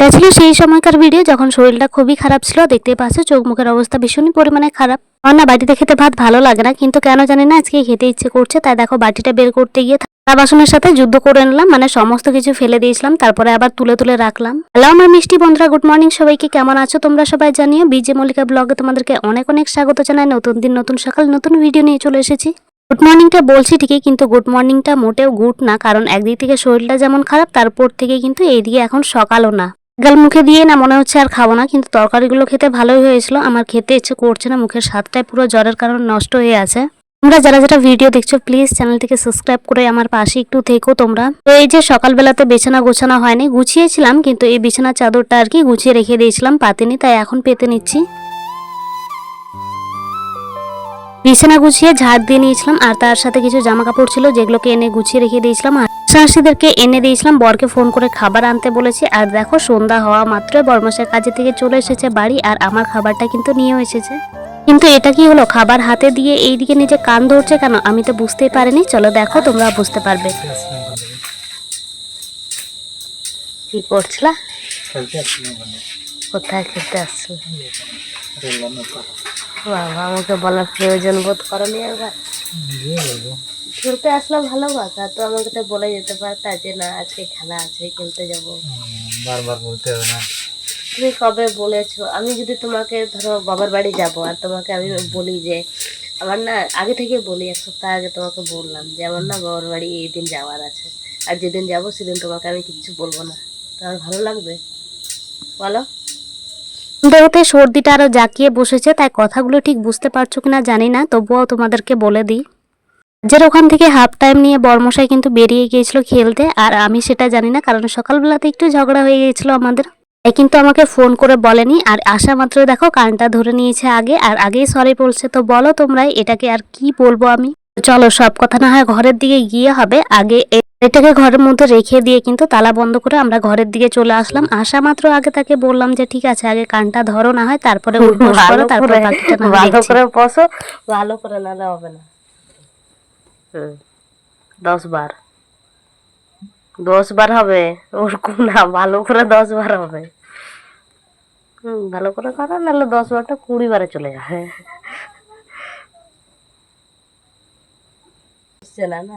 এটা ছিল সেই সময়কার ভিডিও যখন শরীরটা খুবই খারাপ ছিল। দেখতে পাচ্ছ চোখ মুখের অবস্থা ভীষণই পরিমাণে খারাপ। আমার না বাটিতে খেতে ভাত ভালো লাগে না, কিন্তু কেন জানি না আজকে খেতে ইচ্ছে করছে। তাই দেখো বাটিটা বের করতে গিয়ে থালা বাসনের সাথে যুদ্ধ করে নিলাম, মানে সমস্ত কিছু ফেলে দিয়েছিলাম, তারপরে আবার তুলে তুলে রাখলাম। হ্যালো আমার মিষ্টি বন্ধুরা, গুড মর্নিং সবাইকে। কেমন আছো তোমরা সবাই জানিও। বিজে মল্লিকা ব্লগে তোমাদেরকে অনেক অনেক স্বাগত জানাই। নতুন দিন নতুন সকাল নতুন ভিডিও নিয়ে চলে এসেছি। গুড মর্নিংটা বলছি ঠিকই, কিন্তু গুড মর্নিংটা মোটেও গুড না, কারণ একদিক থেকে শরীরটা যেমন খারাপ তারপর থেকে কিন্তু এইদিকে এখন সকালও না। গাল মুখে দিয়ে না মনে হচ্ছে আর খাবো না, কিন্তু তরকারিগুলো খেতে ভালোই হয়েছিল। আমার খেতে ইচ্ছে করছে না, মুখের স্বাদটাই পুরো জ্বরের কারণে নষ্ট হয়ে আছে। তোমরা যারা যারা ভিডিও দেখছো প্লিজ চ্যানেলটিকে সাবস্ক্রাইব করে আমার পাশে একটু থেকো তোমরা। তো এই যে সকালবেলাতে বিছানা গোছানো হয়নি, গুছিয়েছিলাম, কিন্তু এই বিছানার চাদরটা আর কি গুছিয়ে রেখে দিয়েছিলাম পাতিনি, তাই এখন পেতে নিচ্ছি। বিছানা গুছিয়ে ঝাড় দিয়ে নিয়েছিলাম, আর তার সাথে কিছু জামা কাপড় ছিল যেগুলোকে এনে গুছিয়ে রেখে দিয়েছিলাম। আর শাশুড়িদেরকে এনে দিয়েছিলাম, বরকে ফোন করে খাবার আনতে বলেছি। আর দেখো সন্ধ্যা হওয়া মাত্রই বরমশাই কাজে থেকে চলে এসেছে বাড়ি, আর আমার খাবারটা কিন্তু নিয়েও এসেছে। কিন্তু এটা কি হলো, খাবার হাতে দিয়ে এইদিকে নিজে কান ধরছে কেন, আমি তো বুঝতেই পারিনি। চলো দেখো তোমরা বুঝতে পারবে। কি করছিলা? কোথায় খেলতে আসছো? বাবা, আমাকে বলার প্রয়োজন বোধ করনি একবার? খেলতে আসলাম ভালো কথা, তো আমাকে তো বলে যেতে পারতা যে না আজকে খেলা আছে খেলতে যাব। বারবার বলতে হবে না। তুমি কবে বলেছো? আমি যদি তোমাকে ধরো বাবার বাড়ি যাব আর তোমাকে আমি বলি যে আমার না, আগে থেকে বলি, এক সপ্তাহ আগে তোমাকে বললাম যে আমার না বাবার বাড়ি এই দিন যাওয়ার আছে, আর যেদিন যাবো সেদিন তোমাকে আমি কিচ্ছু বলবো না, তোমার ভালো লাগবে বলো? দেহতে সর্দিটা আরো জাকিয়ে বসেছে, তাই কথাগুলো ঠিক বুঝতে পারছো কিনা জানি না, তবুও তোমাদেরকে বলে দিই। যে ওখান থেকে হাফ টাইম নিয়ে বরমশাই কিন্তু বেরিয়ে গিয়েছিল খেলতে, আর আমি সেটা জানি না, কারণ সকালবেলাতে একটু ঝগড়া হয়ে গিয়েছিল আমাদের। কিন্তু আমাকে ফোন করে বলেনি, আর আসা মাত্র দেখো কানটা ধরে নিয়েছে আগে, আর আগেই সরি বলছে। তো বলো তোমরাই এটাকে আর কি বলবো আমি। চলো সব কথা না হয় ঘরের দিকে গিয়ে হবে, আগে এটাকে ঘরের মধ্যে রেখে দিয়ে কিন্তু তালা বন্ধ করে আমরা ঘরের দিকে চলে আসলাম। আসা মাত্র আগে তাকে বললাম যে ঠিক আছে আগে কানটা ধরো, না হয় তারপরে উঠবস করো, তারপরে বাকিটা না হয় ভালো দেখছি। করে বসো, ভালো করে নালে হবে না। 10 বার 10 বার হবে, ওরকম না, ভালো করে 10 বার হবে। ভালো করে করো, নাহলে 10 বারটা 20 বারে চলে যাবে। বুঝছে না না?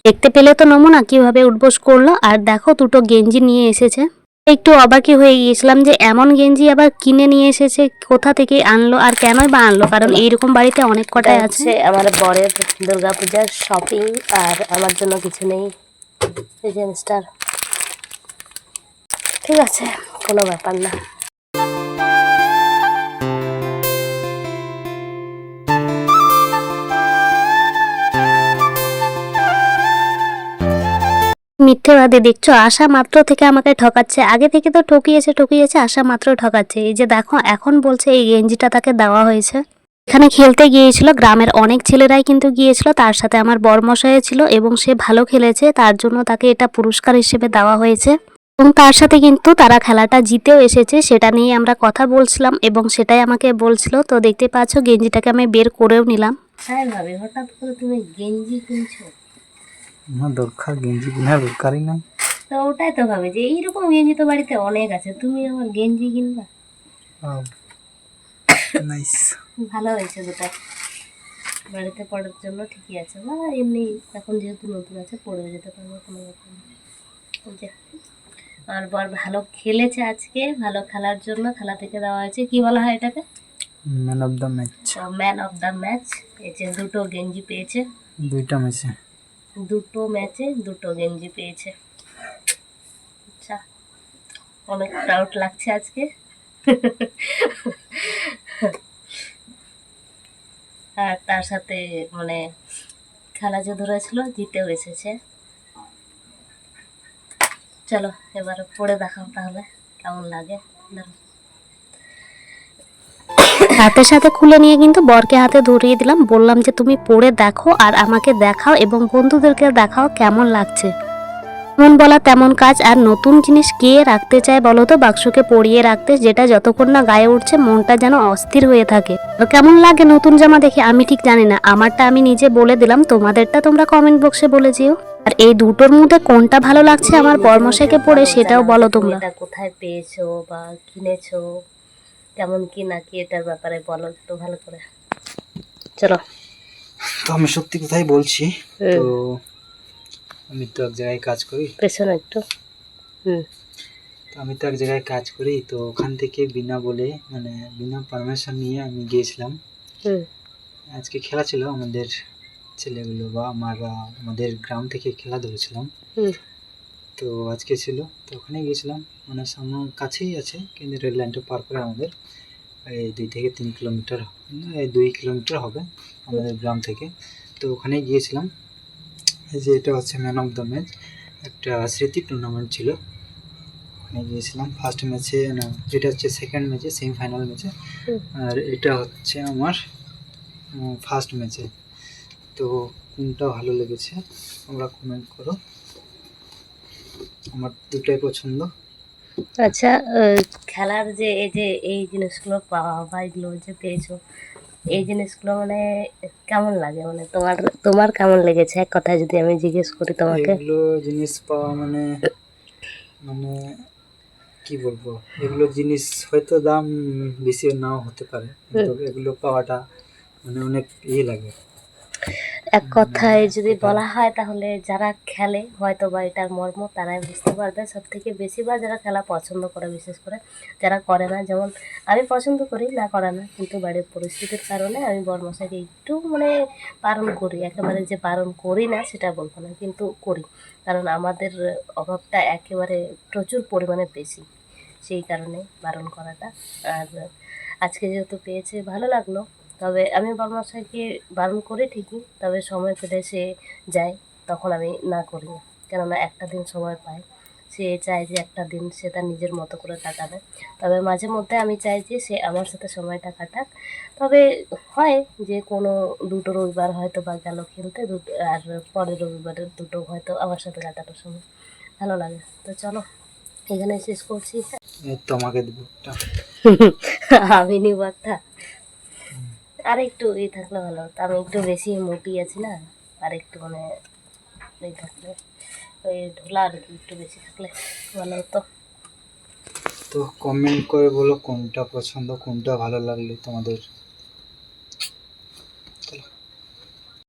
দেখতে পেলে তো নমুনা কিভাবে উঠবোস করলো। আর দেখো দুটো গেঞ্জি নিয়ে এসেছে। একটু অবাকই হয়ে গিয়েছিলাম যে এমন গেঞ্জি আবার কিনে নিয়ে এসেছে, কোথা থেকে আনলো আর কেনই বা আনলো, কারণ এইরকম বাড়িতে অনেক কটাই আছে। আমার বরের দুর্গাপূজার শপিং, আর আমার জন্য কিছু নেই। এই জিনিসটার ঠিক আছে, কোনো ব্যাপার না। মিথ্যেবাদী দেখছো, আসা মাত্র থেকে আমাকে ঠকাচ্ছে। আগে থেকে তো ঠকিয়েছে, আসা মাত্র ঠকাচ্ছে। এই যে দেখো এখন বলছে এই গেঞ্জিটা তাকে দেওয়া হয়েছে। এখানে খেলতে গিয়েছিল, গ্রামের অনেক ছেলেরাই কিন্তু গিয়েছিল, তার সাথে আমার বরমশাই ছিল, এবং সে ভালো খেলেছে, তার জন্য তাকে এটা পুরস্কার হিসেবে দেওয়া হয়েছে। এবং তার সাথে কিন্তু তারা খেলাটা জিতেও এসেছে, সেটা নিয়ে আমরা কথা বলছিলাম, এবং সেটাই আমাকে বলছিল। তো দেখতে পাচ্ছ গেঞ্জিটাকে আমি বের করেও নিলাম। হ্যাঁ ভাবি, হঠাৎ করে তুমি গেঞ্জি কিনছো? আমার দরকার, গেঞ্জি কেনার দরকারই নাই। তো ওটাই তো ভাবি যে এইরকম গেঞ্জি তো বাড়িতে অনেক আছে, তুমি আমার গেঞ্জি কিনবা? নাইস। ভালো হয়েছে দুটো, বাড়িতে পড়ার জন্য ঠিকই আছে, বা এমনি এখন যেহেতু নতুন আছে পড়ে যেতে পারবো, কোনো ব্যাপার না। যে আর বর ভালো খেলেছে আজকে, ভালো খেলার জন্য খেলা থেকে দেওয়া হয়েছে, কি বলা হয় এটাকে? Man of the match. Man of the match. এই যে দুটো গেঞ্জি পেয়েছে, দুইটা ম্যাচে দুটো ম্যাচে দুটো গেঞ্জি পেয়েছে। আচ্ছা, অনেক প্রাউড লাগছে আজকে। আর তার সাথে মানে খেলা যে ধরেছিল জিতেও এসেছে। চলো এবার পড়ে দেখাও তাহলে কেমন লাগে। হাতের সাথে খুলে নিয়ে কিন্তু বরকে হাতে ধরিয়ে দিলাম, বললাম যে তুমি পড়ে দেখো আর আমাকে দেখাও, এবং বন্ধুদেরকে দেখাও কেমন লাগছে। মন বলা তেমন কাজ, আর নতুন জিনিস কে রাখতে চায় বলো তো বাক্সকে পরিয়ে রাখতে, যেটা যতক্ষণ না গায়ে উঠছে মনটা যেন অস্থির হয়ে থাকে। তো কেমন লাগে নতুন জামা দেখে আমি ঠিক জানি না, আমারটা আমি নিজে বলে দিলাম, তোমাদেরটা তোমরা কমেন্ট বক্সে বলে যেও। আর এই দুটোর মধ্যে কোনটা ভালো লাগছে আমার বরমশাইকে পড়ে সেটাও বলো তোমরা। এটা কোথায় পেয়েছো বা কিনেছো, কেমন কি নাকি এটার ব্যাপারে বলো একটু ভালো করে। চলো। তো আমি সত্যি কথাই বলছি। হুম। তো আমি তো এক জায়গায় কাজ করি। পেছনে একটু। হুম। তো আমি তো এক জায়গায় কাজ করি, তো ওখান থেকে বিনা বলে মানে বিনা পারমিশন নিয়ে আমি গিয়েছিলাম। হুম। আজকে খেলা ছিল, আমাদের ছেলেগুলো বা আমরা আমাদের গ্রাম থেকে খেলা ধরেছিলাম। হুম। তো আজকে ছিল, তো ওখানে গিয়েছিলাম। মানে সামনে কাছেই আছে, কিন্তু রেল লাইনটা পার করে আমাদের এই 2 থেকে 3 কিলোমিটার, এই 2 কিলোমিটার হবে আমাদের গ্রাম থেকে। তো ওখানে গিয়েছিলাম। এই যে এটা হচ্ছে ম্যান অফ দ্য ম্যাচ, একটা স্মৃতি টুর্নামেন্ট ছিল। ওখানে গিয়েছিলাম ফার্স্ট ম্যাচে, না এটা হচ্ছে সেকেন্ড ম্যাচে, সেমিফাইনাল ম্যাচে। হুম। আর এটা হচ্ছে আমার ফার্স্ট ম্যাচে। তো কোনটা ভালো লেগেছে তোমরা কমেন্ট করো। আমার দুটাই পছন্দ। আচ্ছা, খেলার যে এই জিনিসগুলো পাওয়া বা এগুলো যে পেয়েছো, এই জিনিসগুলো মানে কেমন লাগে, মানে তোমার তোমার কেমন লেগেছে এক কথায় যদি আমি জিজ্ঞেস করি তোমাকে? এগুলো জিনিস পাওয়া মানে মানে কি বলবো, এগুলো জিনিস হয়তো দাম বেশি নাও হতে পারে, কিন্তু এগুলো পাওয়াটা মানে অনেক ইয়ে লাগে। এক কথায় এক যদি কথায় বলা হয় তাহলে যারা খেলে হয়তো বা এটার মর্ম তারাই বুঝতে পারবে সব থেকে বেশি, বা যারা খেলা পছন্দ করে বিশেষ করে। যারা করে না, যেমন আমি পছন্দ করি, না করে না, কিন্তু বাড়ির পরিস্থিতির কারণে আমি বড়মশাইকে একটু মানে বারণ করি। একেবারে যে বারণ করি না সেটা বলবো না, কিন্তু করি, কারণ আমাদের অভাবটা একেবারে প্রচুর পরিমাণে বেশি, সেই কারণে বারণ করাটা। আর আজকে যেহেতু পেয়েছে ভালো লাগলো। তবে আমি বড়মশাইকে বারণ করি ঠিকই, তবে সময় পেলে সে যায়, তখন আমি না করি না। কেননা একটা দিন সময় পায়, সে চায় যে একটা দিন সে তার নিজের মতো করে কাটাবে। তবে মাঝে মধ্যে আমি চাই যে সে আমার সাথে সময়টা কাটাক। তবে হয় যে কোনো দুটো রবিবার হয়তো বা গেল খেলতে, দুটো আর পরের রবিবারের দুটো হয়তো আমার সাথে কাটানোর সময় ভালো লাগে। তো চলো, এখানে শেষ করছি। এই তোমাকে দেবো একটা। আমি নিব একটা। আর একটু থাকলে ভালো হতো, আমি একটু বেশি মোটি আছি না, আর একটু মানে থাকলে ওই ঢোলা আর কি একটু বেশি থাকলে ভালো হতো। তো কমেন্ট করে বলো কোনটা পছন্দ, কোনটা ভালো লাগলো তোমাদের।